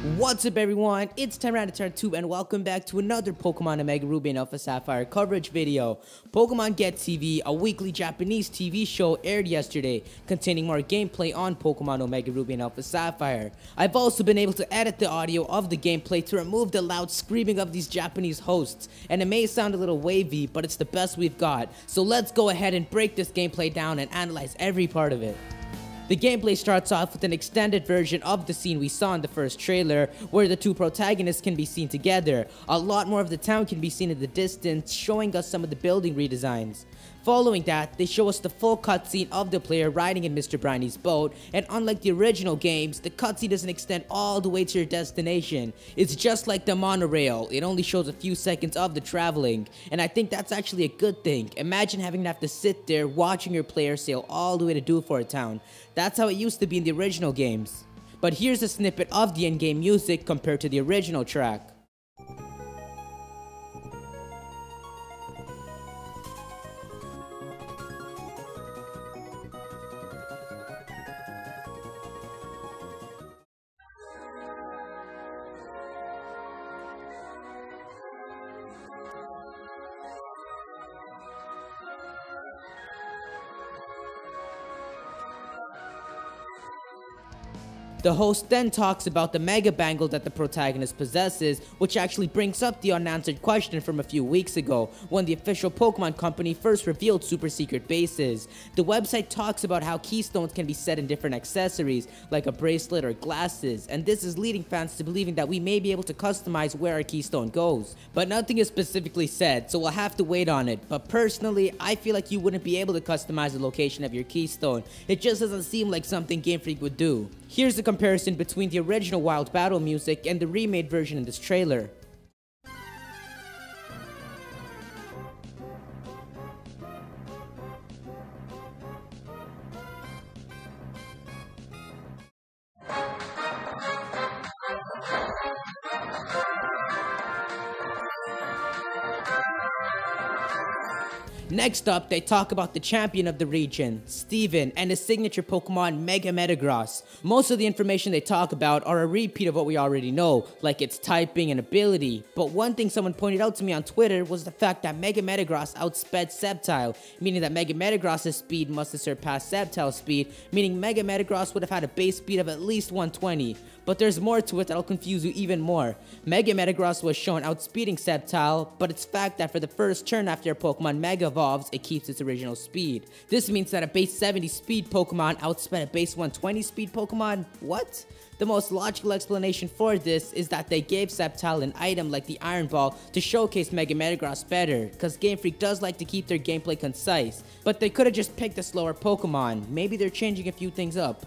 What's up everyone, it's Tyranitar2 and welcome back to another Pokemon Omega Ruby and Alpha Sapphire coverage video. Pokemon Get-TV, a weekly Japanese TV show, aired yesterday, containing more gameplay on Pokemon Omega Ruby and Alpha Sapphire. I've also been able to edit the audio of the gameplay to remove the loud screaming of these Japanese hosts, and it may sound a little wavy, but it's the best we've got. So let's go ahead and break this gameplay down and analyze every part of it. The gameplay starts off with an extended version of the scene we saw in the first trailer, where the two protagonists can be seen together. A lot more of the town can be seen in the distance, showing us some of the building redesigns. Following that, they show us the full cutscene of the player riding in Mr. Briny's boat, and unlike the original games, the cutscene doesn't extend all the way to your destination. It's just like the monorail, it only shows a few seconds of the traveling, and I think that's actually a good thing. Imagine having to have to sit there watching your player sail all the way to Dewford Town. That's how it used to be in the original games. But here's a snippet of the in-game music compared to the original track. The host then talks about the Mega Bangle that the protagonist possesses, which actually brings up the unanswered question from a few weeks ago, when the official Pokemon company first revealed super secret bases. The website talks about how keystones can be set in different accessories, like a bracelet or glasses, and this is leading fans to believing that we may be able to customize where our keystone goes. But nothing is specifically said, so we'll have to wait on it. But personally, I feel like you wouldn't be able to customize the location of your keystone. It just doesn't seem like something Game Freak would do. Here's the comparison between the original Wild Battle music and the remade version in this trailer. Next up, they talk about the champion of the region, Steven, and his signature Pokemon Mega Metagross. Most of the information they talk about are a repeat of what we already know, like its typing and ability. But one thing someone pointed out to me on Twitter was the fact that Mega Metagross outsped Sceptile, meaning that Mega Metagross's speed must have surpassed Sceptile's speed, meaning Mega Metagross would have had a base speed of at least 120. But there's more to it that'll confuse you even more. Mega Metagross was shown outspeeding Sceptile, but it's fact that for the first turn after a Pokemon Mega evolves, it keeps its original speed. This means that a base 70 speed Pokemon outsped a base 120 speed Pokemon? What? The most logical explanation for this is that they gave Sceptile an item like the Iron Ball to showcase Mega Metagross better, cause Game Freak does like to keep their gameplay concise. But they could've just picked a slower Pokemon. Maybe they're changing a few things up.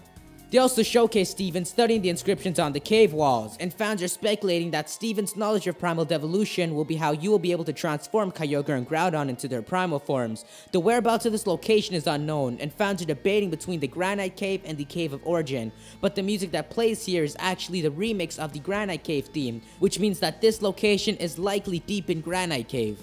They also showcase Steven studying the inscriptions on the cave walls, and fans are speculating that Steven's knowledge of primal devolution will be how you will be able to transform Kyogre and Groudon into their primal forms. The whereabouts of this location is unknown, and fans are debating between the Granite Cave and the Cave of Origin, but the music that plays here is actually the remix of the Granite Cave theme, which means that this location is likely deep in Granite Cave.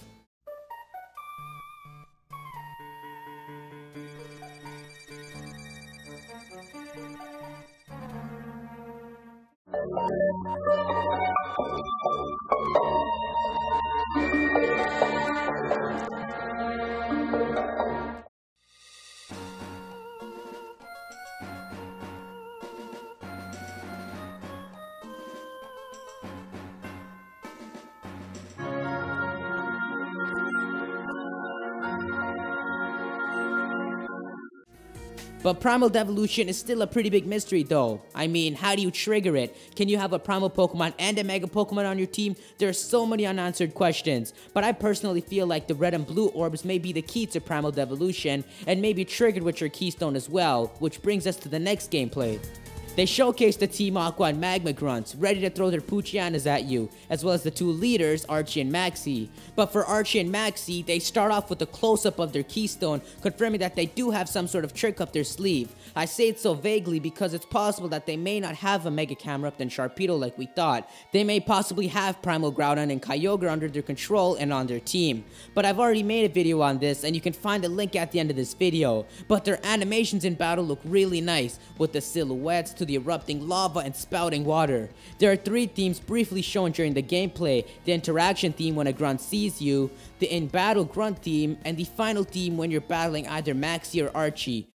But primal devolution is still a pretty big mystery though. I mean, how do you trigger it? Can you have a primal Pokemon and a Mega Pokemon on your team? There are so many unanswered questions, but I personally feel like the red and blue orbs may be the key to primal devolution and may be triggered with your keystone as well, which brings us to the next gameplay. They showcase the Team Aqua and Magma Grunts, ready to throw their Poochianas at you, as well as the two leaders, Archie and Maxie. But for Archie and Maxie, they start off with a close-up of their keystone, confirming that they do have some sort of trick up their sleeve. I say it so vaguely because it's possible that they may not have a Mega Camerupt and Sharpedo like we thought. They may possibly have Primal Groudon and Kyogre under their control and on their team. But I've already made a video on this, and you can find a link at the end of this video. But their animations in battle look really nice, with the silhouettes to the erupting lava and spouting water. There are 3 themes briefly shown during the gameplay: the interaction theme when a grunt sees you, the in-battle grunt theme, and the final theme when you're battling either Maxie or Archie.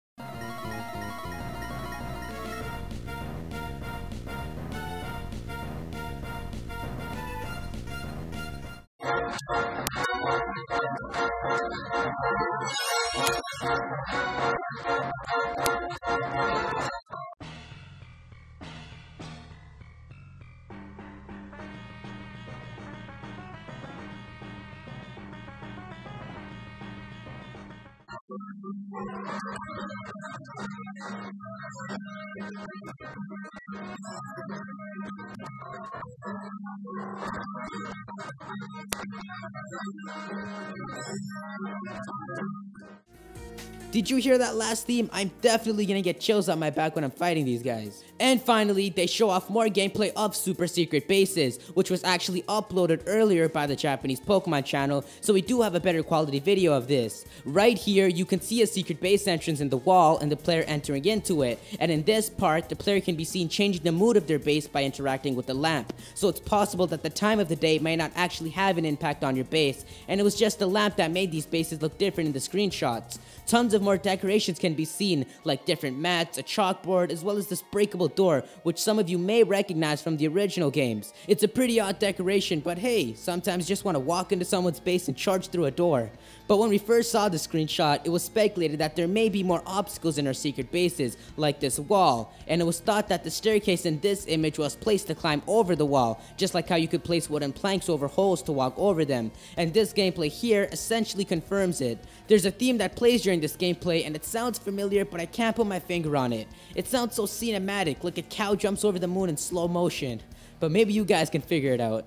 Did you hear that last theme? I'm definitely gonna get chills on my back when I'm fighting these guys. And finally, they show off more gameplay of Super Secret Bases, which was actually uploaded earlier by the Japanese Pokemon channel, so we do have a better quality video of this. Right here, you can see a secret base entrance in the wall and the player entering into it, and in this part, the player can be seen changing the mood of their base by interacting with the lamp. So it's possible that the time of the day may not actually have an impact on your base, and it was just the lamp that made these bases look different in the screenshots. Tons of more decorations can be seen, like different mats, a chalkboard, as well as this breakable door, which some of you may recognize from the original games. It's a pretty odd decoration, but hey, sometimes you just want to walk into someone's base and charge through a door. But when we first saw the screenshot, it was speculated that there may be more obstacles in our secret bases, like this wall, and it was thought that the staircase in this image was placed to climb over the wall, just like how you could place wooden planks over holes to walk over them, and this gameplay here essentially confirms it. There's a theme that plays during this gameplay, and it sounds familiar, but I can't put my finger on it. It sounds so cinematic, like a cow jumps over the moon in slow motion. But maybe you guys can figure it out.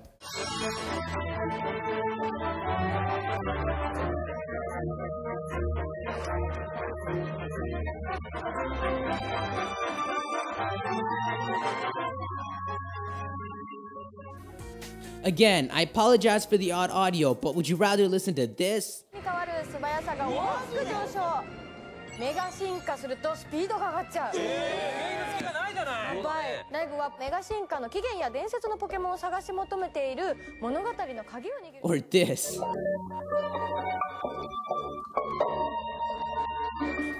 Again, I apologize for the odd audio, but would you rather listen to this? メガ進化するとスピードが上がっちゃう。ライブはメガ進化の起源や伝説のポケモンを探し求めている物語の鍵を握る。Or this.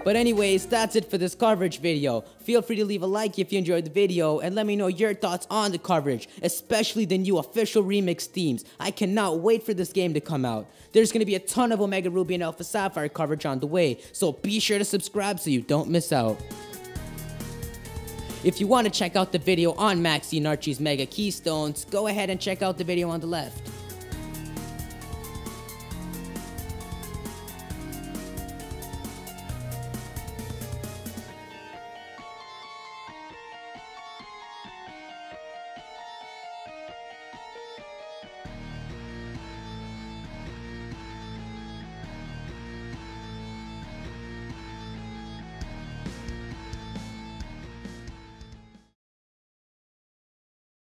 But anyways, that's it for this coverage video. Feel free to leave a like if you enjoyed the video and let me know your thoughts on the coverage, especially the new official remix themes. I cannot wait for this game to come out. There's going to be a ton of Omega Ruby and Alpha Sapphire coverage on the way, so be sure to subscribe so you don't miss out. If you want to check out the video on Maxie and Archie's Mega Keystones, go ahead and check out the video on the left.